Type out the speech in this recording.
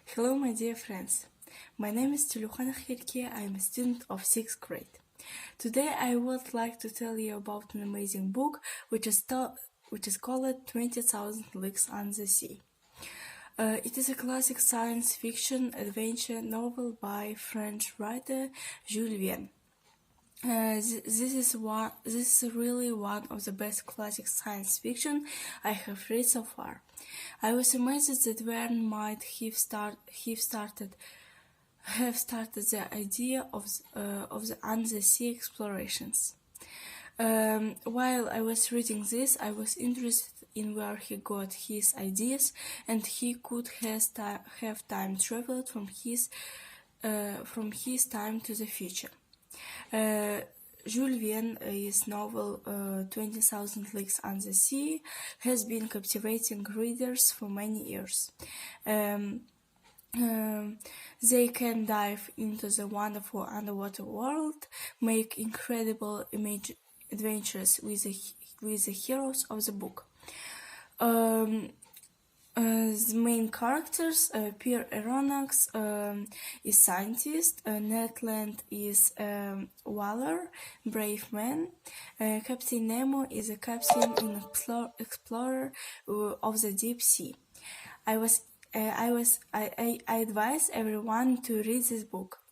Hello, my dear friends. My name is Tulukhana Khirki. I am a student of 6th grade. Today I would like to tell you about an amazing book which is called 20,000 Leagues Under the Sea. It is a classic science fiction adventure novel by French writer Jules Verne. This is really one of the best classic science fiction I have read so far. I was amazed that Verne might have started the idea of the undersea explorations. While I was reading this, I was interested in where he got his ideas, and he could have time traveled from his time to the future. Jules Verne's novel 20,000 Leagues Under the Sea has been captivating readers for many years. They can dive into the wonderful underwater world, make incredible adventures with the heroes of the book. The main characters, Pierre Aronnax is scientist, Ned Land is whaler, brave man, Captain Nemo is a captain and explorer of the deep sea. I advise everyone to read this book.